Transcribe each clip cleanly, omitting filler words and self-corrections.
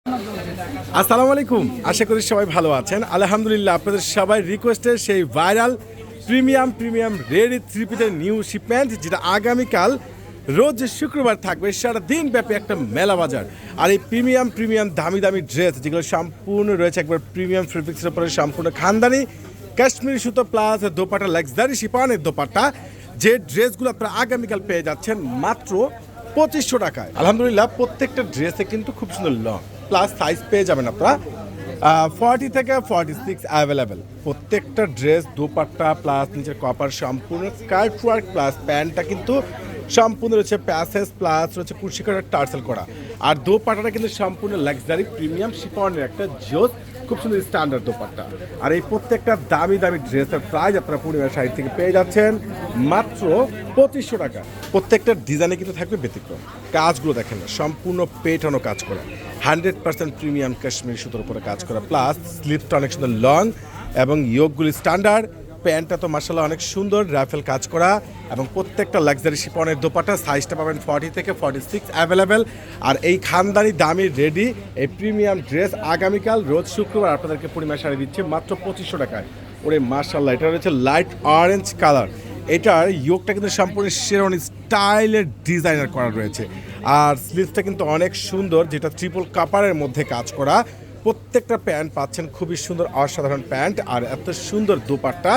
আসসালামু আলাইকুম, আশা করি সবাই ভালো আছেন। আলহামদুলিল্লাহ, আপনাদের সবাই রিকোয়েস্টের সেই ভাইরাল প্রিমিয়াম রেডি থ্রি পিসের নিউ শিপমেন্ট, যেটা আগামীকাল রোজ শুক্রবার থাকবে সারা দিন ব্যাপী একটা মেলা বাজার। আর এই প্রিমিয়াম দামি ড্রেস যেগুলো সম্পূর্ণ রয়েছে একবার প্রিমিয়াম ফেব্রিক্সের উপরে সম্পূর্ণ খানদানি কাশ্মীরি সুতো প্লাস দোপাট্টা লাক্সারি শিপনের দোপাট্টা, যে ড্রেসগুলো আপনারা আগামীকাল পেয়ে যাচ্ছেন মাত্র 2500 টাকায়। আলহামদুলিল্লাহ, প্রত্যেকটা ড্রেসে কিন্তু খুব সুন্দর লং প্লাস সাইজ পেয়ে যাবেন আপনারা 40 থেকে 46 অ্যাভেলেবেল। প্রত্যেকটা ড্রেস দোপাট্টা প্লাস নিচের কপার সম্পূর্ণ কাট ওয়ার্ক প্লাস প্যান্টটা কিন্তু সম্পূর্ণ রয়েছে প্যাসেজ প্লাস রয়েছে কুশি করা টার্সেল করা। আর দোপাট্টাটা কিন্তু সম্পূর্ণ লাক্সারি প্রিমিয়াম শিফনের একটা জোস, খুব সুন্দর স্ট্যান্ডার্ড দোপাট্টা। আর এই প্রত্যেকটা দামি ড্রেসের প্রাইস আপনারা পূর্ণিমার শাড়ি থেকে পেয়ে যাচ্ছেন মাত্র 2500 টাকা। প্রত্যেকটা ডিজাইনে কিন্তু থাকবে ব্যতিক্রম। কাজগুলো দেখেন না, সম্পূর্ণ পেটানো কাজ করা, 100% প্রিমিয়াম কাশ্মীরি সুতোর উপরে কাজ করা, প্লাস স্লিপটা অনেক সুন্দর লং এবং ইয়োগগুলি স্ট্যান্ডার্ড। প্যান্টটা তো মার্শাল্লাহ অনেক সুন্দর রাফেল কাজ করা এবং প্রত্যেকটা লাক্সারি শিফনের দোপাট্টা সাইজটা পাবেন 40 থেকে 46 অ্যাভেলেবেল। আর এই খানদানি দামি রেডি এই প্রিমিয়াম ড্রেস আগামীকাল রোজ শুক্রবার আপনাদেরকে পূর্ণিমা শাড়ি দিচ্ছে মাত্র 2500 টাকায়। ওরে মার্শাল্লাহ, এটা রয়েছে লাইট অরেঞ্জ কালার। এটার ইয়োগটা কিন্তু সম্পূর্ণ শেরওয়ানি স্টাইলের ডিজাইনার করা রয়েছে। আর স্লিভসটা কিন্তু অনেক সুন্দর, যেটা ট্রিপল কাপারের মধ্যে কাজ করা। প্রত্যেকটা প্যান্ট পাচ্ছেন খুবই সুন্দর অসাধারণ প্যান্ট আর এত সুন্দর দোপাট্টা,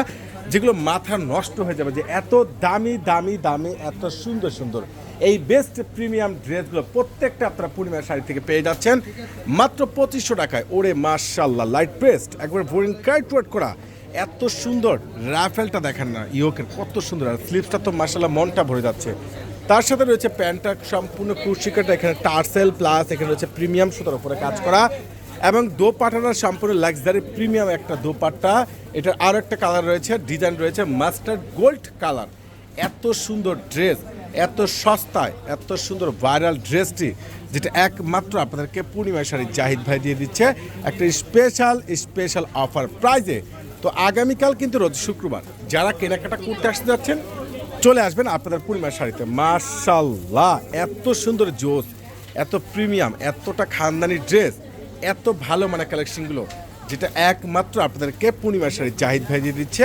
যেগুলো মাথা নষ্ট হয়ে যাবে যে এত দামি এত সুন্দর এই বেস্ট প্রিমিয়াম ড্রেসগুলো প্রত্যেকটা আপনারা পূর্ণিমার শাড়ি থেকে পেয়ে যাচ্ছেন মাত্র 2500 টাকায়। ওরে মাশাআল্লাহ, লাইট পেস্ট একবার বোরিং কাইট ওয়ার্ক করা, এত সুন্দর রাফেলটা দেখেন না ইয়োকের কত সুন্দর। আর স্লিভসটা তো মাশাআল্লাহ মনটা ভরে যাচ্ছে। তার সাথে রয়েছে প্যান্টটা সম্পূর্ণ কুশিকাটা, এখানে টার্সেল প্লাস এখানে রয়েছে প্রিমিয়াম সুতার উপরে কাজ করা এবং দোপাট্টাটা সম্পূর্ণ লাক্সারি প্রিমিয়াম একটা দোপাট্টা। এটার আরও একটা কালার রয়েছে, ডিজাইন রয়েছে মাস্টার্ড গোল্ড কালার। এত সুন্দর ড্রেস, এত সস্তায় এত সুন্দর ভাইরাল ড্রেসটি, যেটা একমাত্র আপনাদেরকে পূর্ণিমা শাড়ি জাহিদ ভাই দিয়ে দিচ্ছে একটা স্পেশাল অফার প্রাইজে। তো আগামীকাল কিন্তু রোজ শুক্রবার, যারা কেনাকাটা করতে আসতে যাচ্ছেন চলে আসবেন আপনাদের পূর্ণিমা শাড়িতে। মাশাআল্লাহ, এত সুন্দর জোস, এত প্রিমিয়াম, এতটা খানদানি ড্রেস, এত ভালো মানে কালেকশনগুলো, যেটা একমাত্র আপনাদেরকে পূর্ণিমা শাড়ি জাহিদ ভাই দিয়ে দিচ্ছে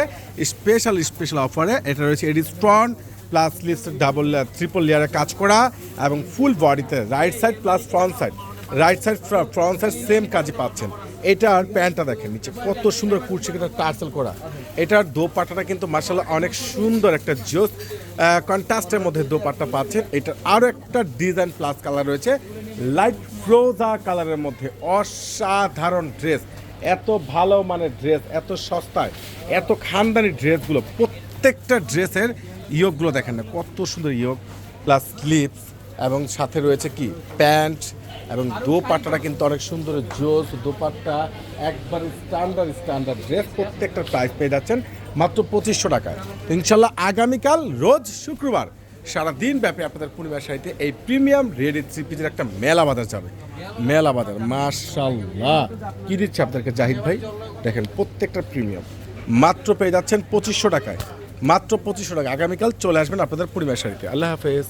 স্পেশাল অফারে। এটা রয়েছে এডি স্ট্রন প্লাস স্লিভস ডাবল ট্রিপল লেয়ারে কাজ করা এবং ফুল বডিতে right side plus front side, right side front side same কাজই পাচ্ছেন। এটার প্যান্টটা দেখেন নিচে কত সুন্দর কুর্সি কিন্তু টার্সেল করা। এটার দোপাট্টাটা কিন্তু মার্শাল্লাহ অনেক সুন্দর একটা জোস কন্ট্রাস্টের মধ্যে দোপাট্টা পাচ্ছেন। এটার আরও একটা ডিজাইন প্লাস কালার রয়েছে লাইট ফ্রোজা কালারের মধ্যে। অসাধারণ ড্রেস, এত ভালো মানের ড্রেস, এত সস্তায় এত খানদানি ড্রেসগুলো, প্রত্যেকটা ড্রেসের ইয়োগগুলো দেখেন না কত সুন্দর ইয়োগ প্লাস স্লিভস এবং সাথে রয়েছে কি প্যান্ট এবং দোপাট্টাটা কিন্তু অনেক সুন্দর জোস দোপাট্টা, একবার স্ট্যান্ডার্ড ড্রেস। প্রত্যেকটা প্রাইস পেয়ে যাচ্ছেন মাত্র 2500 টাকায়। ইনশাল্লাহ আগামীকাল রোজ শুক্রবার সারাদিন ব্যাপী আপনাদের পূর্ণিমার শাড়িতে এই প্রিমিয়াম রেডি থ্রি পিসের একটা মেলা বাজার যাবে। মেলা বাজার মাশাআল্লাহ কি দিচ্ছে আপনাদেরকে জাহিদ ভাই, দেখেন প্রত্যেকটা প্রিমিয়াম মাত্র পেয়ে যাচ্ছেন 2500 টাকায়, মাত্র 2500 টাকা। আগামীকাল চলে আসবেন আপনাদের পূর্ণিমার শাড়িতে। আল্লাহ হাফেজ।